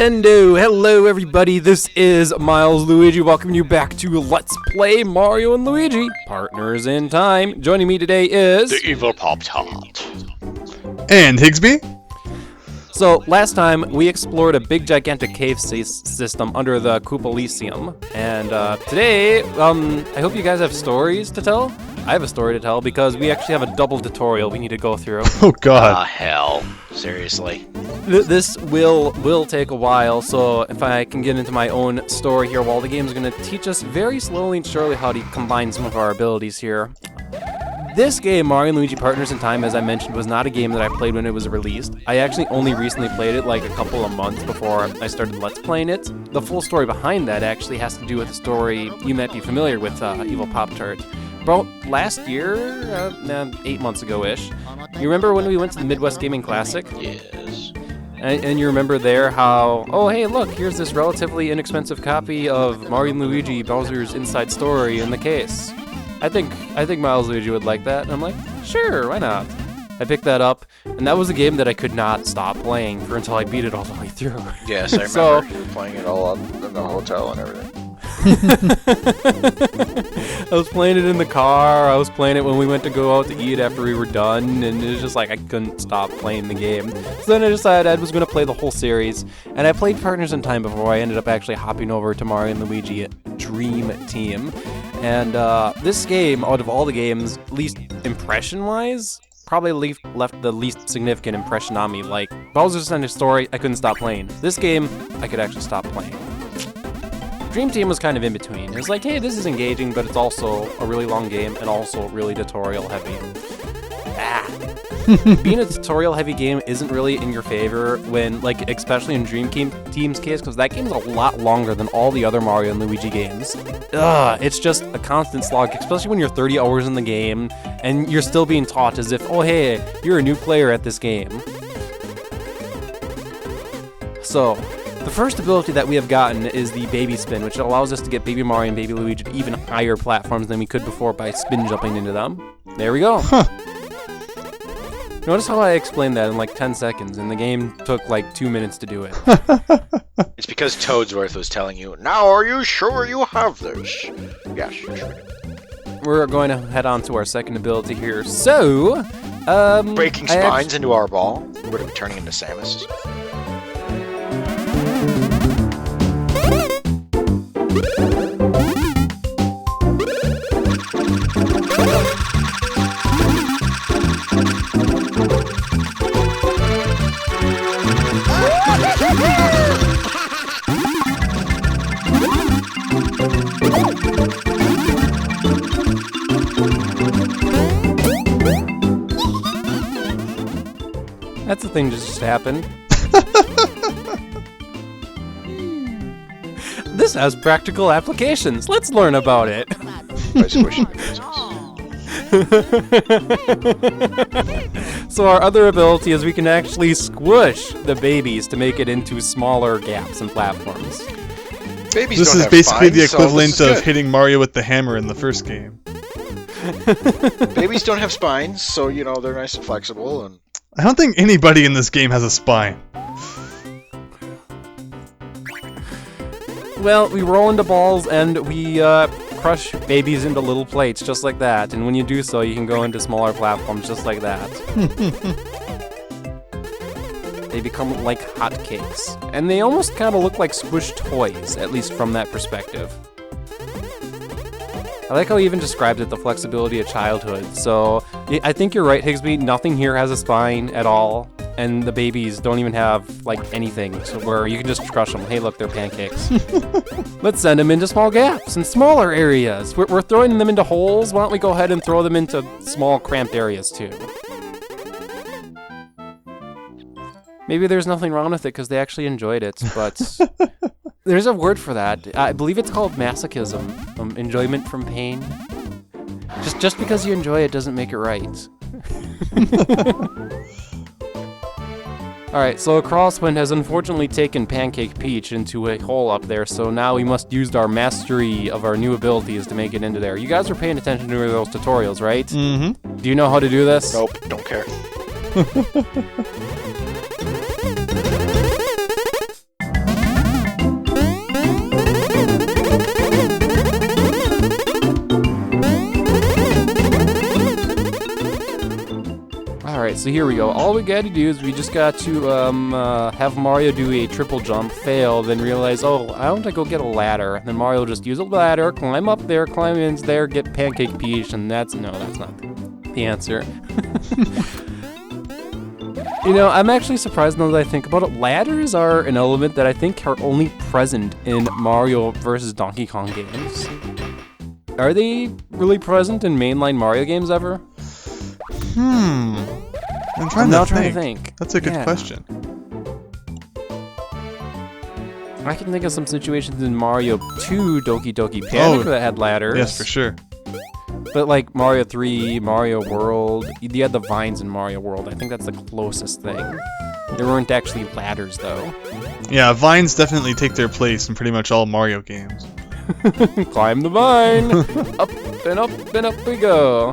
Nintendo! Hello everybody, this is Milesluigi welcoming you back to Let's Play Mario and Luigi, Partners in Time. Joining me today is... the evil Pop-Tart. And Higsby. So, last time we explored a big gigantic cave system under the Koopa Lyceum, and today, I hope you guys have stories to tell. I have a story to tell because we actually have a double tutorial we need to go through. Oh god. Ah, hell. Seriously. This will take a while, so if I can get into my own story here, while the game is going to teach us very slowly and surely how to combine some of our abilities here. This game, Mario and Luigi Partners in Time, as I mentioned, was not a game that I played when it was released. I actually only recently played it like a couple of months before I started Let's Playing it. The full story behind that actually has to do with a story you might be familiar with, Evil Pop-Tart. About last year, 8 months ago-ish, you remember when we went to the Midwest Gaming Classic? Yes. And you remember there how, oh hey look, here's this relatively inexpensive copy of Mario and Luigi Bowser's Inside Story in the case. I think Milesluigi would like that, and I'm like, sure, why not? I picked that up, and that was a game that I could not stop playing until I beat it all the way through. Yes, I remember you playing it all up in the hotel and everything. I was playing it in the car, I was playing it when we went to go out to eat after we were done, and it was just like I couldn't stop playing the game. So then I decided I was going to play the whole series, and I played Partners in Time before I ended up actually hopping over to Mario and Luigi Dream Team. And this game, out of all the games, at least impression-wise, probably left the least significant impression on me. Like, Bowser's Inside Story, I couldn't stop playing. This game, I could actually stop playing. Dream Team was kind of in between. It was like, hey, this is engaging, but it's also a really long game and also really tutorial heavy. Being a tutorial heavy game isn't really in your favor when, like, especially in Dream Team's case, because that game is a lot longer than all the other Mario and Luigi games. It's just a constant slog, especially when you're 30 hours in the game and you're still being taught as if, oh hey, you're a new player at this game. So, the first ability that we have gotten is the Baby Spin, which allows us to get Baby Mario and Baby Luigi to even higher platforms than we could before by spin jumping into them. There we go. Huh. Notice how I explained that in like 10 seconds, and the game took like 2 minutes to do it. It's because Toadsworth was telling you, now are you sure you have this? Yes, sure. We're going to head on to our second ability here. So, Breaking spines into our ball. We're going to be turning into Samus. That's the thing that just happened. This has practical applications. Let's learn about it. By squishing the So our other ability is we can actually squish the babies to make it into smaller gaps and platforms. Babies This don't is have basically the spines, so equivalent this is of good. hitting Mario with the hammer in the first game. Babies don't have spines, so, you know, they're nice and flexible, and... I don't think anybody in this game has a spine. Well, we roll into balls and we crush babies into little plates just like that. And when you do so, you can go into smaller platforms just like that. They become like hotcakes. And they almost kind of look like squished toys, at least from that perspective. I like how he even described it, the flexibility of childhood. So, I think you're right, Higsby. Nothing here has a spine at all. And the babies don't even have, like, anything, so where you can just crush them. Hey, look, they're pancakes. Let's send them into small gaps and smaller areas. We're throwing them into holes. Why don't we go ahead and throw them into small, cramped areas, too? Maybe there's nothing wrong with it because they actually enjoyed it, but... There's a word for that. I believe it's called masochism. Enjoyment from pain. Just because you enjoy it doesn't make it right. Alright, so Crosswind has unfortunately taken Pancake Peach into a hole up there, so now we must use our mastery of our new abilities to make it into there. You guys are paying attention to those tutorials, right? Mm-hmm. Do you know how to do this? Nope, don't care. so here we go. All we gotta do is we just got to have Mario do a triple jump, fail, then realize, oh, I want to go get a ladder. And then Mario will just use a ladder, climb up there, climb in there, get Pancake Peach, and that's not the answer. You know, I'm actually surprised now that I think about it. Ladders are an element that I think are only present in Mario versus Donkey Kong games. Are they really present in mainline Mario games ever? I'm trying to think. That's a good question. I can think of some situations in Mario 2 Doki Doki Panic that had ladders. Yes, for sure. But like Mario 3, Mario World, you had the vines in Mario World. I think that's the closest thing. There weren't actually ladders though. Yeah, vines definitely take their place in pretty much all Mario games. Climb the vine! Up and up and up we go!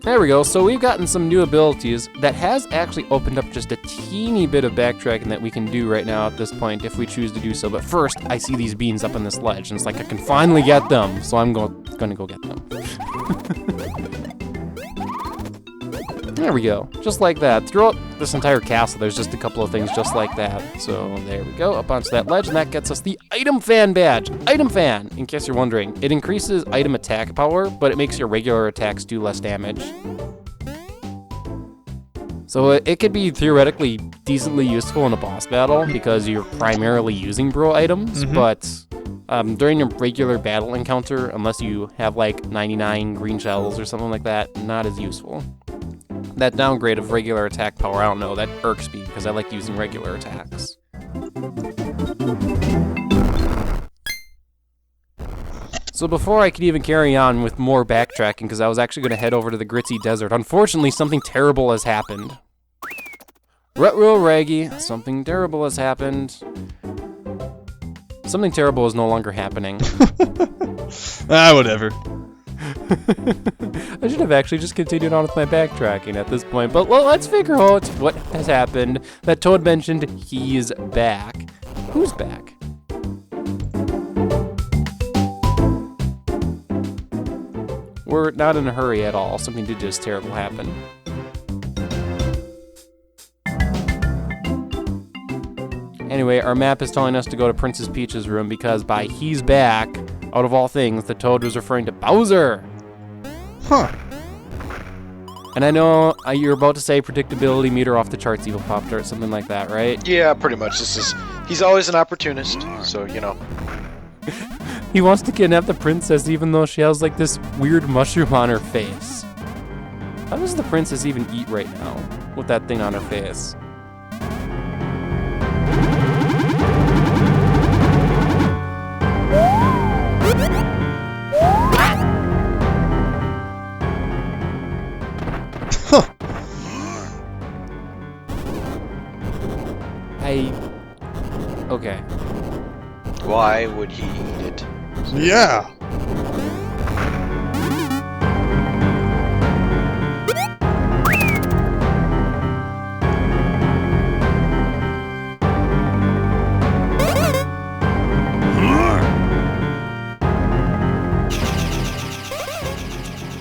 There we go, so we've gotten some new abilities that has actually opened up just a teeny bit of backtracking that we can do right now at this point if we choose to do so. But first, I see these beans up on this ledge, and it's like I can finally get them, so I'm gonna go get them. There we go, just like that. Throughout this entire castle, there's just a couple of things just like that. So there we go, up onto that ledge, and that gets us the Item Fan badge. Item Fan, in case you're wondering. It increases item attack power, but it makes your regular attacks do less damage. So it could be theoretically decently useful in a boss battle because you're primarily using bro items, but during a regular battle encounter, unless you have like 99 green shells or something like that, not as useful. That downgrade of regular attack power, I don't know, that irks me because I like using regular attacks. So before I could even carry on with more backtracking, because I was actually going to head over to the Gritzy Desert, unfortunately something terrible has happened. Ruh-roh Raggy, something terrible has happened. Something terrible is no longer happening. Whatever. I should have actually just continued on with my backtracking at this point, but well, let's figure out what has happened. That Toad mentioned he's back. Who's back? We're not in a hurry at all. Something did just terrible happen. Anyway, our map is telling us to go to Princess Peach's room because by he's back, out of all things, the Toad was referring to Bowser. Huh. And I know you're about to say predictability meter off the charts, Evil Pop-Tart, something like that, right? Yeah, pretty much. He's always an opportunist, so, you know. He wants to kidnap the princess even though she has like this weird mushroom on her face. How does the princess even eat right now with that thing on her face? Okay. Why would he eat it? Yeah.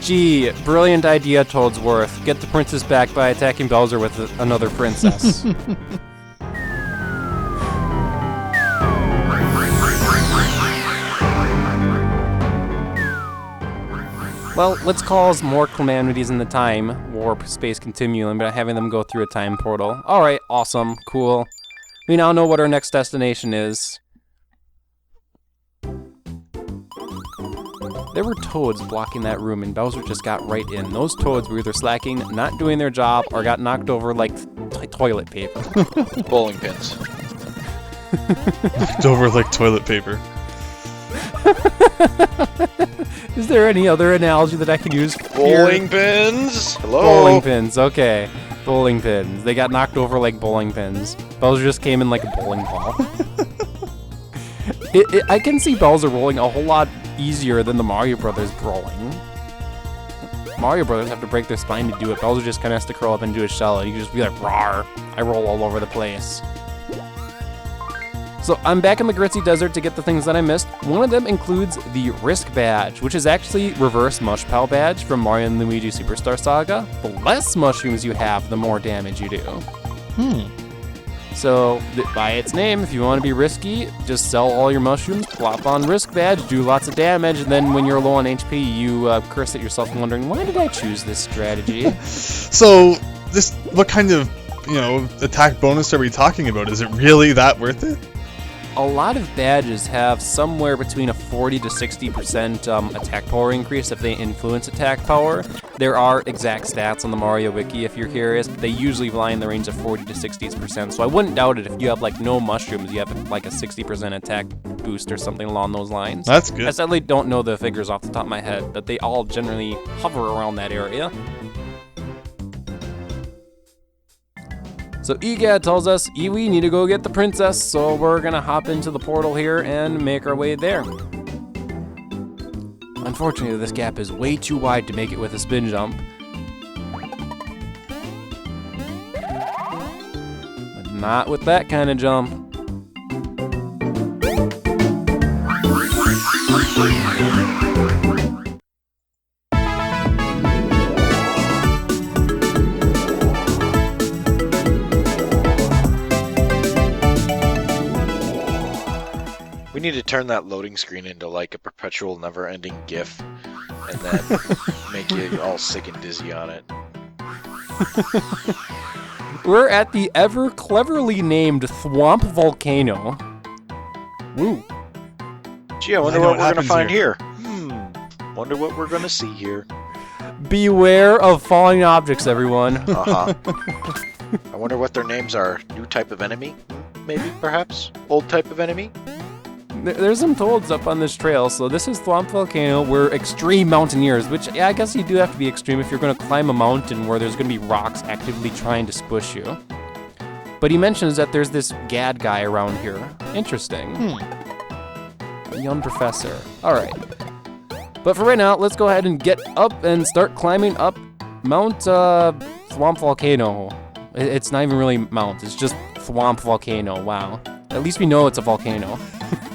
Gee, brilliant idea, Toadsworth. Get the princess back by attacking Bowser with another princess. Well, let's cause more calamities in the time warp space continuum by having them go through a time portal. Alright, awesome, cool. We now know what our next destination is. There were toads blocking that room and Bowser just got right in. Those toads were either slacking, not doing their job, or got knocked over like toilet paper. Bowling pins. Knocked over like toilet paper. Is there any other analogy that I can use? Bowling pins? Hello? Bowling pins, okay. Bowling pins. They got knocked over like bowling pins. Bowser just came in like a bowling ball. I can see Bowser rolling a whole lot easier than the Mario Brothers brawling. Mario Brothers have to break their spine to do it. Bowser just kind of has to curl up into his shell and you can just be like, rawr. I roll all over the place. So I'm back in the Gritzy Desert to get the things that I missed. One of them includes the Risk Badge, which is actually reverse Mush Pal badge from Mario & Luigi Superstar Saga. The less mushrooms you have, the more damage you do. So, by its name, if you want to be risky, just sell all your mushrooms, plop on Risk Badge, do lots of damage, and then when you're low on HP, you curse at yourself wondering, why did I choose this strategy? So, what kind of, attack bonus are we talking about? Is it really that worth it? A lot of badges have somewhere between a 40 to 60% attack power increase if they influence attack power. There are exact stats on the Mario Wiki if you're curious. They usually lie in the range of 40 to 60%, so I wouldn't doubt it if you have like no mushrooms, you have like a 60% attack boost or something along those lines. That's good. I sadly don't know the figures off the top of my head, but they all generally hover around that area. So EGAD tells us, we need to go get the princess, so we're gonna hop into the portal here and make our way there. Unfortunately, this gap is way too wide to make it with a spin jump. But not with that kind of jump. We need to turn that loading screen into like a perpetual never-ending GIF, and then make you all sick and dizzy on it. We're at the ever cleverly named Thwomp Volcano. Woo. Gee, I wonder what we're gonna find here. Wonder what we're gonna see here. Beware of falling objects, everyone. I wonder what their names are. New type of enemy? Maybe, perhaps? Old type of enemy? There's some toads up on this trail, so this is Thwomp Volcano. We're extreme mountaineers, which I guess you do have to be extreme if you're going to climb a mountain where there's going to be rocks actively trying to squish you. But he mentions that there's this Gad guy around here. Interesting. A young professor. Alright. But for right now, let's go ahead and get up and start climbing up Mount Thwomp Volcano. It's not even really Mount, it's just Thwomp Volcano. Wow. At least we know it's a volcano.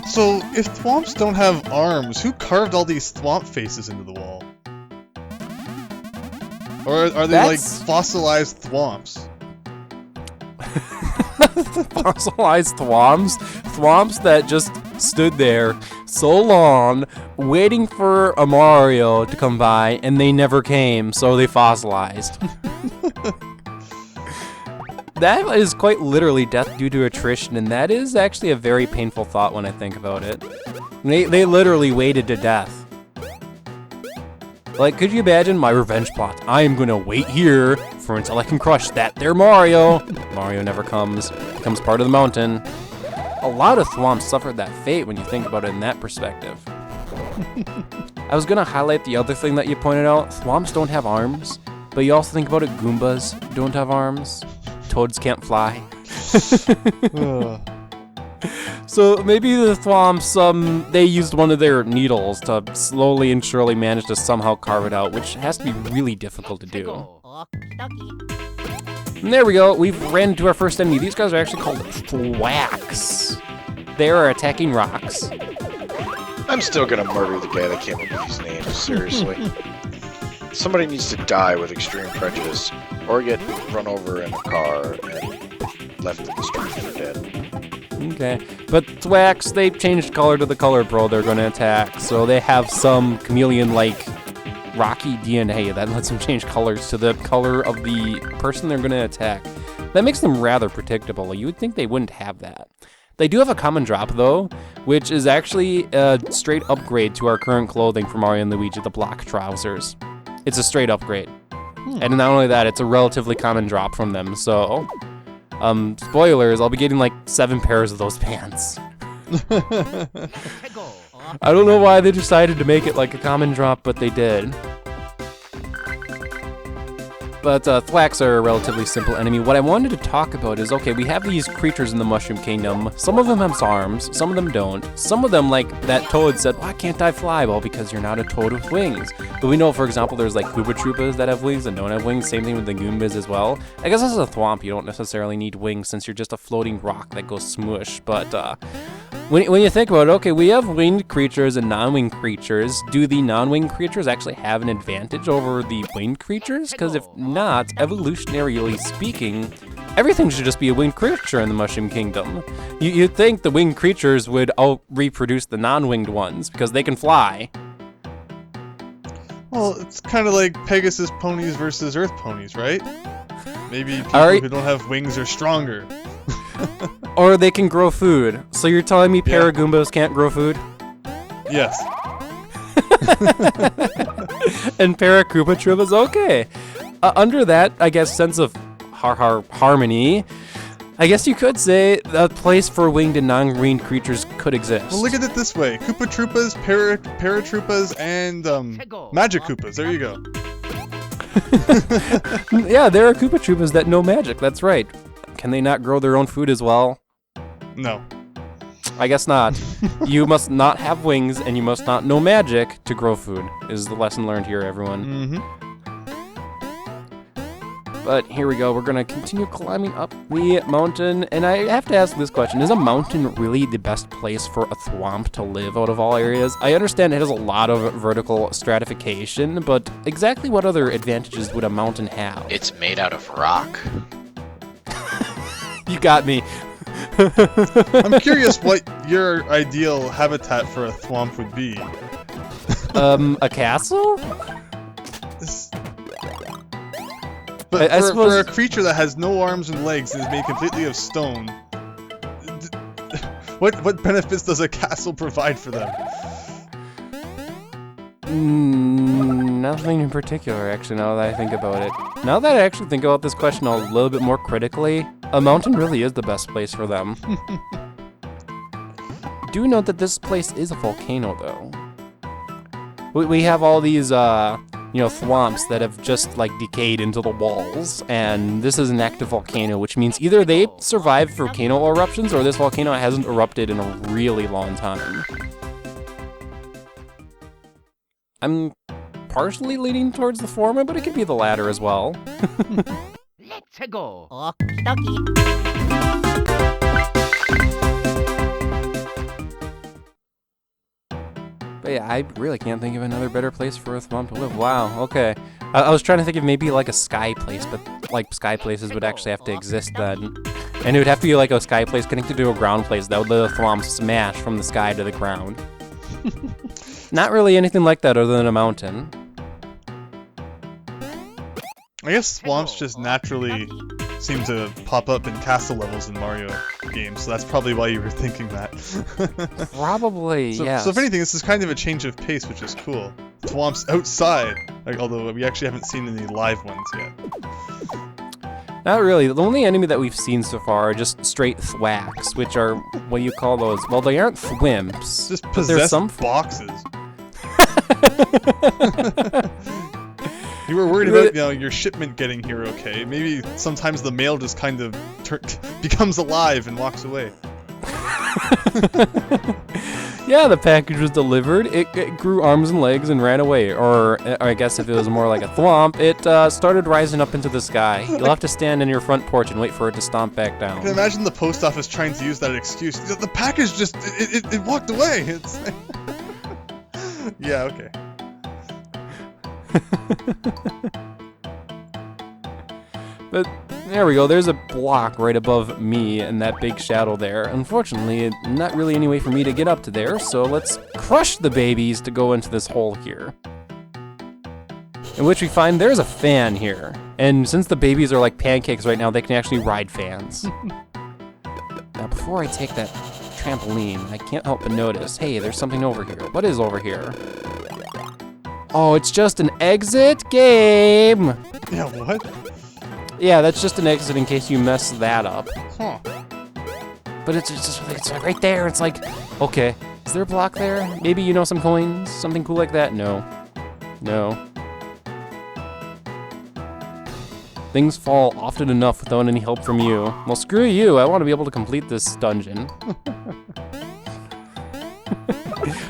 So, if thwomps don't have arms, who carved all these thwomp faces into the wall? Or are they like fossilized thwomps? Fossilized thwomps? Thwomps that just stood there so long, waiting for a Mario to come by, and they never came, so they fossilized. That is quite literally death due to attrition, and that is actually a very painful thought when I think about it. They literally waited to death. Like, could you imagine my revenge plot? I am gonna wait here until I can crush that there Mario. Mario never comes. Becomes part of the mountain. A lot of thwomps suffered that fate when you think about it in that perspective. I was gonna highlight the other thing that you pointed out. Thwomps don't have arms, but you also think about it, Goombas don't have arms. Toads can't fly. So maybe the thwomps, they used one of their needles to slowly and surely manage to somehow carve it out, which has to be really difficult to do. And there we go, we've ran into our first enemy. These guys are actually called Thwacks. They are attacking rocks. I'm still gonna murder the guy that came up with these names, seriously. Somebody needs to die with extreme prejudice, or get run over in a car and left in the street for dead. Okay, but Thwacks, they changed color to the color pearl they're going to attack, so they have some chameleon-like rocky DNA that lets them change colors to the color of the person they're going to attack. That makes them rather predictable. You would think they wouldn't have that. They do have a common drop, though, which is actually a straight upgrade to our current clothing for Mario & Luigi, the black trousers. It's a straight upgrade. And not only that, it's a relatively common drop from them, so... spoilers, I'll be getting like 7 pairs of those pants. I don't know why they decided to make it like a common drop, but they did. But Thwacks are a relatively simple enemy. What I wanted to talk about is, okay, we have these creatures in the Mushroom Kingdom. Some of them have arms, some of them don't. Some of them, like that toad said, why can't I fly? Well, because you're not a toad with wings. But we know, for example, there's like Koopa Troopas that have wings and don't have wings. Same thing with the Goombas as well. I guess as a Thwomp, you don't necessarily need wings since you're just a floating rock that goes smoosh. But when you think about it, okay, we have winged creatures and non-winged creatures. Do the non-winged creatures actually have an advantage over the winged creatures? Because if not, evolutionarily speaking, everything should just be a winged creature in the Mushroom Kingdom. You'd think the winged creatures would reproduce the non-winged ones because they can fly. Well, it's kind of like Pegasus ponies versus Earth ponies, right? Maybe people who don't have wings are stronger. Or they can grow food. So you're telling me Paragoombas can't grow food? Yes. And Paracoopa Troopas, okay. Under that, I guess, sense of harmony, I guess you could say a place for winged and non-winged creatures could exist. Well, look at it this way. Koopa Troopas, Paratroopas, and Magic Koopas. There you go. Yeah, there are Koopa Troopas that know magic, that's right. Can they not grow their own food as well? No. I guess not. You must not have wings and you must not know magic to grow food, is the lesson learned here, everyone. Mm-hmm. But here we go, we're gonna continue climbing up the mountain, and I have to ask this question, is a mountain really the best place for a Thwomp to live out of all areas? I understand it has a lot of vertical stratification, but exactly what other advantages would a mountain have? It's made out of rock. You got me. I'm curious what your ideal habitat for a Thwomp would be. A castle? But I suppose... for a creature that has no arms and legs and is made completely of stone, what benefits does a castle provide for them? Nothing in particular, actually, now that I think about it. Now that I actually think about this question a little bit more critically, a mountain really is the best place for them. Do note that this place is a volcano, though. We have all these, Thwomps that have just, decayed into the walls, and this is an active volcano, which means either they survived volcano eruptions or this volcano hasn't erupted in a really long time. I'm partially leaning towards the former, but it could be the latter as well. Let's go. But yeah, I really can't think of another better place for a Thwomp to live. Wow, okay. I was trying to think of maybe like a sky place, but sky places would actually have to exist then. And it would have to be like a sky place connected to a ground place that would let the Thwomp smash from the sky to the ground. Not really anything like that other than a mountain. I guess Thwomps just naturally seem to pop up in castle levels in Mario games, so that's probably why you were thinking that. Probably, yes. So if anything, this is kind of a change of pace, which is cool. Thwomps outside, although we actually haven't seen any live ones yet. Not really. The only enemy that we've seen so far are just straight Thwacks, which are, what do you call those? Well, they aren't Thwimps. Just possessed boxes. You were worried about, your shipment getting here okay. Maybe sometimes the mail just kind of becomes alive and walks away. Yeah, the package was delivered, it grew arms and legs and ran away. Or I guess if it was more like a Thwomp, it started rising up into the sky. You'll have to stand in your front porch and wait for it to stomp back down. I can imagine the post office trying to use that excuse. The package just, it walked away. It's like... Yeah, okay. But there we go, there's a block right above me and that big shadow there. Unfortunately, not really any way for me to get up to there, so let's crush the babies to go into this hole here. In which we find there's a fan here. And since the babies are like pancakes right now, they can actually ride fans. Now before I take that trampoline, I can't help but notice, hey, there's something over here. What is over here? Oh, it's just an exit game! Yeah, what? Yeah, that's just an exit in case you mess that up. Huh. But it's like right there. It's like, okay, is there a block there? Maybe, some coins? Something cool like that? No. No. Things fall often enough without any help from you. Well, screw you. I want to be able to complete this dungeon.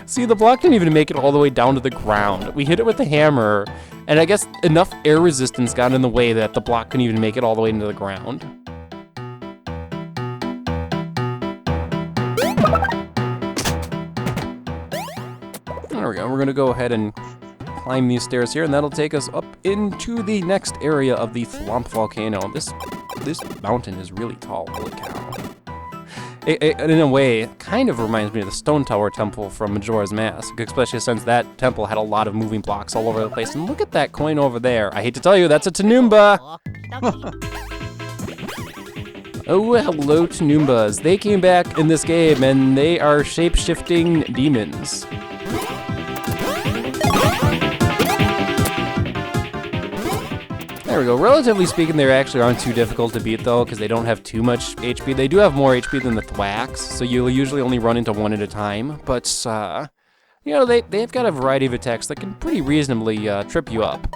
See, the block didn't even make it all the way down to the ground. We hit it with the hammer, and I guess enough air resistance got in the way that the block couldn't even make it all the way into the ground. There we go. We're gonna go ahead and climb these stairs here, and that'll take us up into the next area of the Thwomp volcano. This mountain is really tall. Holy cow! It, in a way, it kind of reminds me of the Stone Tower Temple from Majora's Mask, especially since that temple had a lot of moving blocks all over the place. And look at that coin over there. I hate to tell you, that's a Tanumba. Oh, hello, Tanoombas. They came back in this game, and they are shape-shifting demons. There we go. Relatively speaking, they actually aren't too difficult to beat, though, because they don't have too much HP. They do have more HP than the Thwacks, so you'll usually only run into one at a time. But, you know, they've got a variety of attacks that can pretty reasonably trip you up.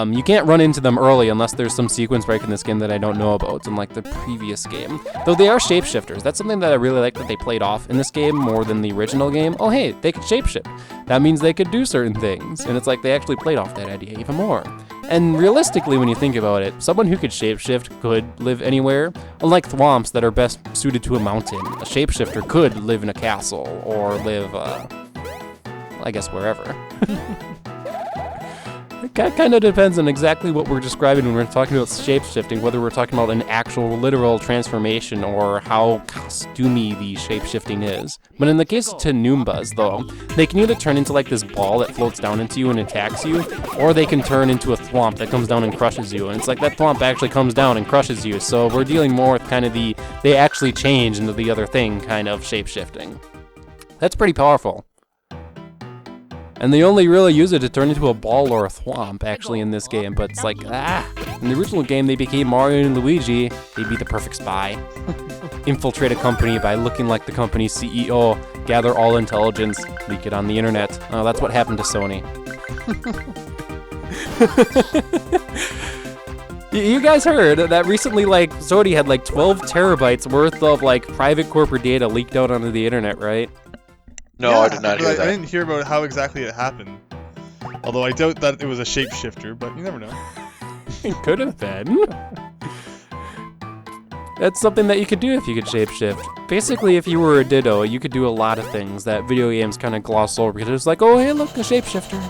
You can't run into them early unless there's some sequence break in this game that I don't know about, unlike the previous game. Though they are shapeshifters. That's something that I really like that they played off in this game more than the original game. Oh, hey, they could shapeshift. That means they could do certain things, and it's like they actually played off that idea even more. And realistically, when you think about it, someone who could shapeshift could live anywhere. Unlike Thwomps that are best suited to a mountain, a shapeshifter could live in a castle or live, I guess, wherever. It kind of depends on exactly what we're describing when we're talking about shape-shifting, whether we're talking about an actual literal transformation or how costumey the shape-shifting is. But in the case of Tanoombas, though, they can either turn into like this ball that floats down into you and attacks you, or they can turn into a thwomp that comes down and crushes you. And it's like that thwomp actually comes down and crushes you, so we're dealing more with kind of the they actually change into the other thing kind of shape-shifting. That's pretty powerful. And they only really use it to turn into a ball or a thwomp, actually, in this game. But it's like, in the original game, they became Mario and Luigi. They'd be the perfect spy. Infiltrate a company by looking like the company's CEO, gather all intelligence, leak it on the internet. Oh, that's what happened to Sony. You guys heard that recently, like, Sony had like 12 terabytes worth of like private corporate data leaked out onto the internet, right? No, Yeah, I did not hear that. I didn't hear about how exactly it happened. Although I doubt that it was a shapeshifter, but you never know. It could have been. That's something that you could do if you could shapeshift. Basically, if you were a Ditto, you could do a lot of things that video games kind of gloss over because it's like, oh, hey, look, a shapeshifter.